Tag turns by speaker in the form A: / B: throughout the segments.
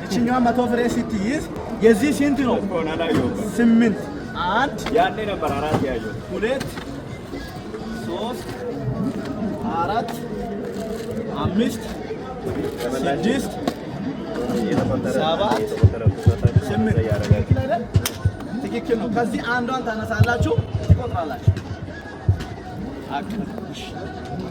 A: እቺኛው 100 ፍሬ ስትይዝ የዚህ ስንት ነው? 8 1
B: ያኔ ነበር 4 ያየው
A: 2 3 4 5 6 7 8 ትክክል ነው። ከዚህ አንዷን ታነሳላችሁ ትቆጥራላችሁ። አክሽ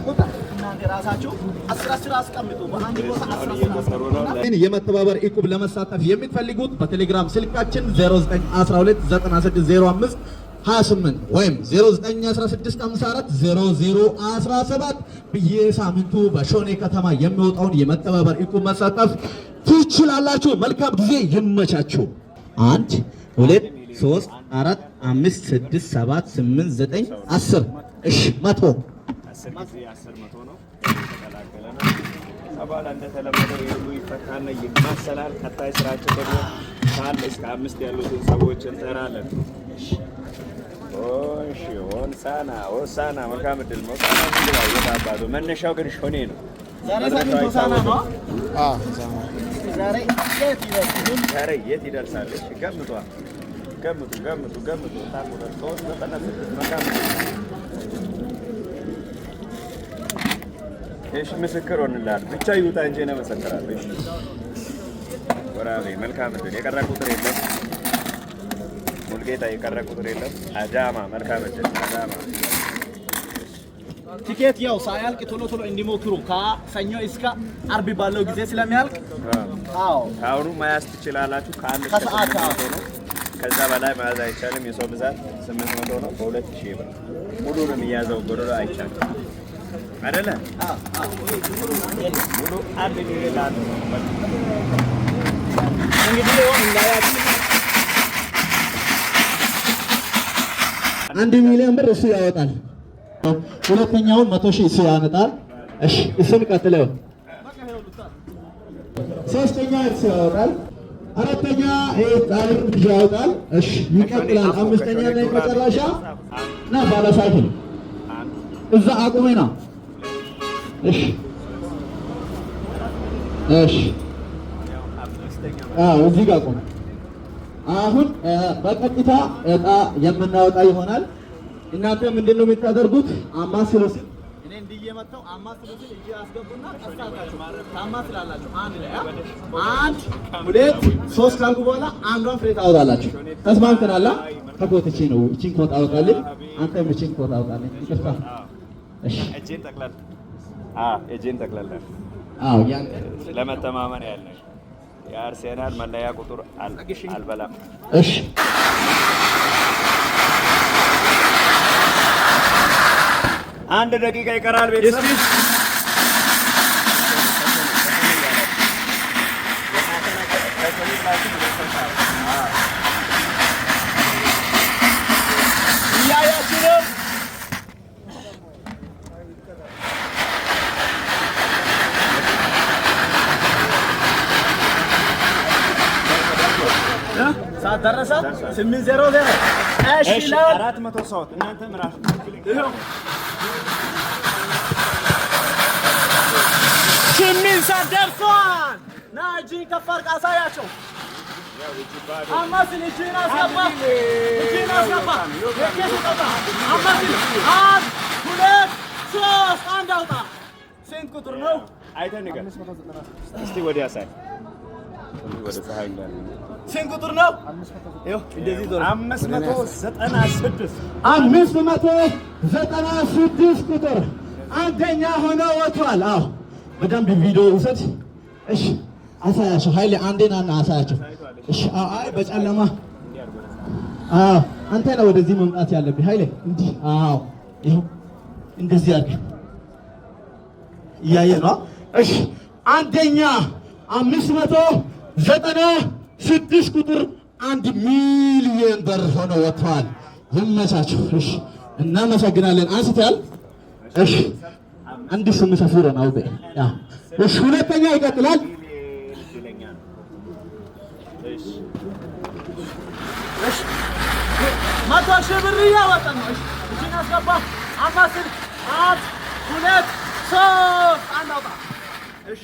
A: ቁጣ እናንተ ራሳችሁ 10 አስቀምጡ። በአንድ ቦታ 10
C: የመተባበር ኢቁብ ለመሳተፍ የምትፈልጉት በቴሌግራም ስልካችን 0912960528 ወይም 0916540017 በየሳምንቱ በሾኔ ከተማ የሚወጣውን የመተባበር ኢቁብ መሳተፍ ትችላላችሁ። መልካም ጊዜ ይመቻችሁ። 1 2 3 4 5 6 7 8 9 10 እሺ 100
B: 10 ነው ተከላከለና አባላ እንደተለመደው የሁሉ ይፈታና ይማሰላል። ቀጣይ ስራችን ደግሞ ከአንድ እስከ 5 ያሉትን ሰዎች እንጠራለን። እሺ ሆሳና መልካም ዕድል ሞቃና ይላል ወጣባዶ መነሻው ግን ሾኔ ነው።
A: ዛሬ ሳምንት ሆሳና ነው።
B: ዛሬ የት ይደርሳል? እሺ ገምቱ ታቆረ 396 መልካም እሺ ምስክር ሆንላል ብቻ ይውጣ እንጂ ነው መሰከራለሁ። እሺ ወራቤ መልካም ዕድል የቀረ ቁጥር የለም። ሙልጌታ የቀረ ቁጥር የለም። አዳማ መልካም ዕድል አዳማ
A: ቲኬት ያው ሳያልቅ ቶሎ እንዲሞክሩ ከሰኞ እስከ አርብ ባለው ጊዜ ስለሚያልቅ አዎ
B: አሁኑ ማያዝ ትችላላችሁ። ከአንድ ሰዓት ነው። ከዛ በላይ ማያዝ አይቻልም። የሰው ብዛት 800 ነው። በ2000 ብር ሙሉንም ያዘው ጎረሮ አይቻልም አይደለ? ሙሉ አንድ ይላል
A: እንግዲህ ነው እንዳያችሁ
C: 1 ሚሊዮን ብር እሱ ያወጣል። ሁለተኛውን 100,000 እሱ ያመጣል። እሺ እሱን ቀጥለው ሶስተኛ እሱ ያወጣል። አራተኛ ጣሊብ ያወጣል። እሺ ይቀጥላል። አምስተኛ ላይ መጨረሻ እና ባለሳይክል እዛ አቁሜና እሺ እዚህ ጋር ቆም። አሁን በቀጥታ እጣ የምናወጣ ይሆናል። እናንተ ምንድነው የምታደርጉት? አማስሉስ
A: እኔ እንዲየመጣው አማስሉስ እጂ አስገቡና ቀሳታችሁ ታማስላላችሁ። አንድ ላይ 1 2 3 ካልኩ በኋላ አንዷን ፍሬ ታወጣላችሁ። ተስማምተናል? ከኮትቼ ነው እቺን ኮት አወጣልኝ። አንተም እቺን ኮት አወጣልኝ። ይቅርታ እሺ
B: እጄን ጠቅላላ
C: ያን
B: ለመተማመን ያለ የአርሴናል መለያ ቁጥር አልበላም።
C: እሺ
B: አንድ ደቂቃ ይቀራል። ቤተሰብ እያያችሁ ነው።
A: ሰዓት ደረሰ። 8:00 እሺ
B: 400 ሰው እናንተ ምራፍ ይሄው
A: 8 ሰዓት ደርሷል። ና እጅን ከፍ አድርግ አሳያቸው። አማስል እጅን አስገባ። አማስል 1 2 3 አንድ አውጣ። ስንት ቁጥር ነው?
B: አይተህ ንገር እስቲ ወዲያ ሳይ ወደ ፀሐይ ጋር
A: ስንት ቁጥር ነው? ይኸው እንደዚህ ዞር
C: 596 ቁጥር አንደኛ ሆኖ ወጥቷል። አዎ በደንብ ቪዲዮ ውሰድ። እሺ አሳያቸው ኃይሌ አንዴና አሳያቸው። እሺ አይ በጨለማ አንተ ነው ወደዚህ መምጣት ያለብህ ኃይሌ። እንዲህ ይኸው እንደዚህ አድርግ። እያየህ ነው። እሺ አንደኛ 596 ቁጥር 1 ሚሊዮን ብር ሆኖ ወጥቷል። ይመቻችሁ። እሺ እናመሰግናለን። አንስተያል። እሺ አንድ ስም ሰፍሮ ነው በ እሺ ሁለተኛ ይቀጥላል።
A: እሺ 100,000 ብር እያወጣን ነው። እሺ እጅን አስገባ። 5 1 2 3 አንድ አውጣ። እሺ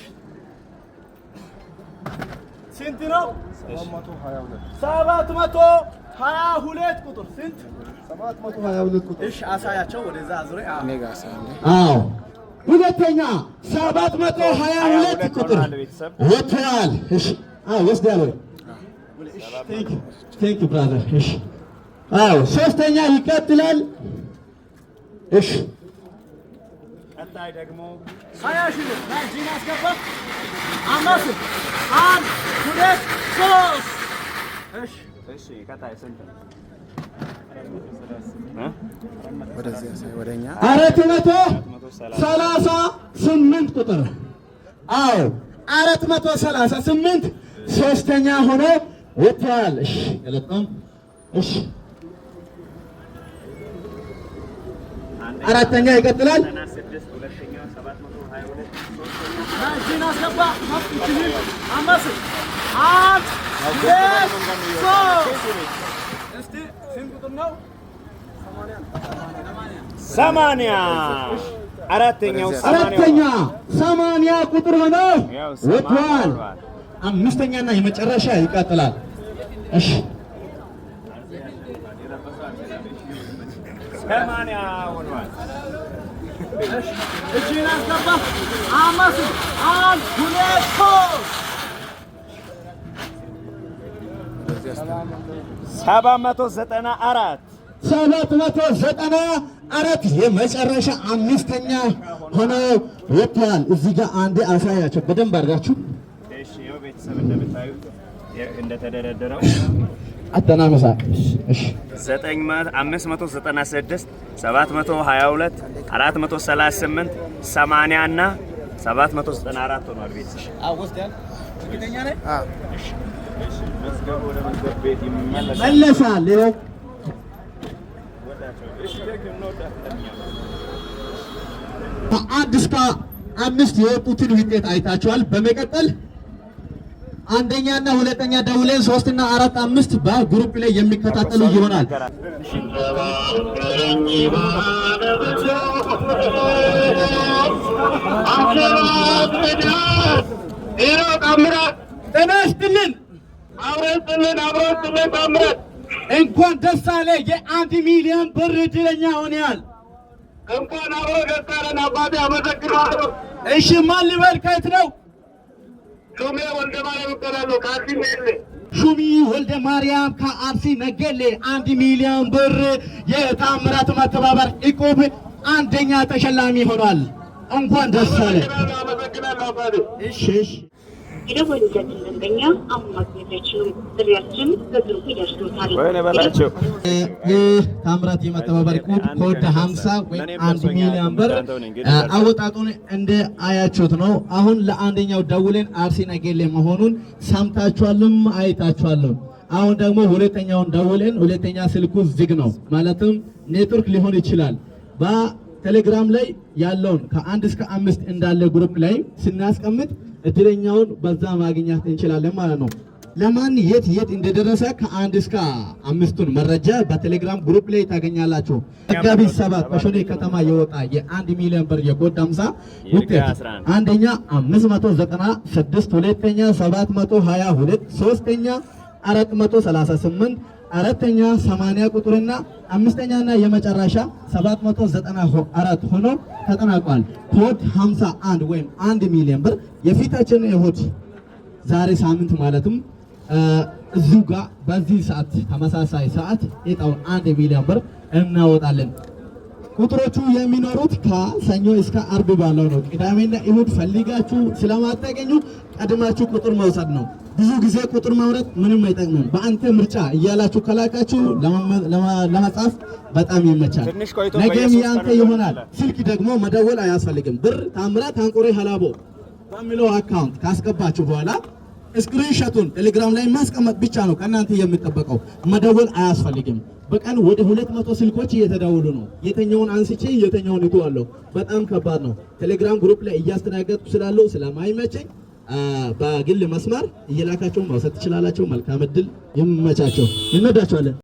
A: ስንት ነው? 722 ቁጥር ስንት?
C: 722 ቁጥር።
A: እሺ አሳያቸው ወደዛ አዙሬ።
C: አዎ ሁለተኛ 722 ቁጥር ወጥቷል። እሺ ወስደሃል ወይ? ቴንክ ዩ ብራዘር። እሺ ሶስተኛ ይቀጥላል። እሺ
B: ቀጣይ ደግሞ
A: 20 ሺህ ብር ናይጂን አስገባ። 5 1 2 3
B: እሺ ቀጣይ ስንት ነው?
D: ወደኛ
C: 438 ቁጥር 438 ሶስተኛ ሆኖ ወጥቷል። እሺ ገለጣም። እሺ አራተኛ ይቀጥላል።
A: ናይጂን አስገባ። 5 1 2 3 እስቲ ስንት ቁጥር ነው?
B: 80 አራተኛው
C: 80 ቁጥር ሆኖ ወጥቷል። አምስተኛና የመጨረሻ ይቀጥላል። እሺ
B: 80 ሆኗል።
A: እጅህን አስገባ። 5 1 2 3
C: 794 የመጨረሻ አምስተኛ ሆኖ ወጥቷል። እዚህ ጋር አንዴ አሳያቸው በደንብ አድርጋችሁ።
B: እሺ ያው ቤተሰብ እንደምታዩት እንደተደረደረው
C: አተናመሳ። እሺ
B: 596 722 438 80 እና 794 ሆኗል። ቤተሰብ
A: ወስደሃል? እርግጠኛ ነህ?
B: መዝገቡ ወደ መዝገብ ቤት ይመለሳል።
C: መለሳል። ይኸው ከአንድ እስከ 5 የወጡትን ውጤት አይታችኋል። በመቀጠል አንደኛና ሁለተኛ ደውለን 3 እና 4 5 በግሩፕ ላይ የሚከታተሉ ይሆናል። ተነስተልን አብረን ታምራት እንኳን ደስ አለ። የ1 ሚሊዮን ብር እድለኛ ሆነሃል። እንኳን አብሮ ደስ አለን አባቴ፣ አመሰግናለሁ። እሺ ማን ልበል? ከየት ነው? ሹሜ ወልደ ማርያም እባላለሁ ከአርሲ ነገሌ። ሹሚ ወልደ ማርያም ከአርሲ ነገሌ 1 ሚሊዮን ብር የታምራት ማተባበር ዕቁብ አንደኛ ተሸላሚ ሆኗል። እንኳን ደስ አለ። አመሰግናለሁ አባቴ። እሺ
E: የደወሉለትን ደንበኛ አሁን ማግኘት አይችሉም። ጥሪያችን በግሩፕ ይደርሶታል።
C: ታምራት የማተባበር ዕቁብ ኮድ 50 ወይም 1 ሚሊዮን ብር አወጣጡን እንደ አያችሁት ነው። አሁን ለአንደኛው ደውለን አርሲ ነገሌ መሆኑን ሰምታችኋልም አይታችኋልም። አሁን ደግሞ ሁለተኛውን ደውለን ሁለተኛ ስልኩ ዝግ ነው ማለትም ኔትወርክ ሊሆን ይችላል። በቴሌግራም ላይ ያለውን ከ1 እስከ 5 እንዳለ ግሩፕ ላይ ስናስቀምጥ እድለኛውን በዛ ማግኘት እንችላለን ማለት ነው። ለማን የት እንደደረሰ ከ1 እስከ 5ቱን መረጃ በቴሌግራም ግሩፕ ላይ ታገኛላችሁ። መጋቢት 7 በሾኔ ከተማ የወጣ የ1 ሚሊዮን ብር የኮድ 50 ውጤት አንደኛ 596፣ ሁለተኛ 722፣ ሶስተኛ 438፣ አራተኛ 80 ቁጥርና አምስተኛና የመጨረሻ 794 ሆኖ ተጠናቋል። ኮድ 51 ወይም 1 ሚሊዮን ብር የፊታችን እሁድ ዛሬ ሳምንት ማለትም እዚሁ ጋር በዚህ ሰዓት ተመሳሳይ ሰዓት እጣውን 1 ሚሊዮን ብር እናወጣለን። ቁጥሮቹ የሚኖሩት ከሰኞ እስከ አርብ ባለው ነው። ቅዳሜና እሁድ ፈልጋችሁ ስለማታገኙ ቀድማችሁ ቁጥር መውሰድ ነው። ብዙ ጊዜ ቁጥር ማውረድ ምንም አይጠቅምም። በአንተ ምርጫ እያላችሁ ከላካችሁ ለመጻፍ በጣም ይመቻል። ነገም ያንተ ይሆናል። ስልክ ደግሞ መደወል አያስፈልግም። ብር ታምራት አንቆሬ ሀላቦ በሚለው አካውንት ካስገባችሁ በኋላ ስክሪንሾቱን ቴሌግራም ላይ ማስቀመጥ ብቻ ነው ከእናንተ የሚጠበቀው። መደወል አያስፈልግም። በቀን ወደ 200 ስልኮች እየተደወሉ ነው። የተኛውን አንስቼ የተኛውን እተዋለሁ። በጣም ከባድ ነው። ቴሌግራም ግሩፕ ላይ እያስተናገድኩ ስላለው ስለማይመቸኝ በግል መስመር እየላካቸው መውሰድ ትችላላችሁ። መልካም እድል፣ ይመቻቸው። እንወዳችኋለን።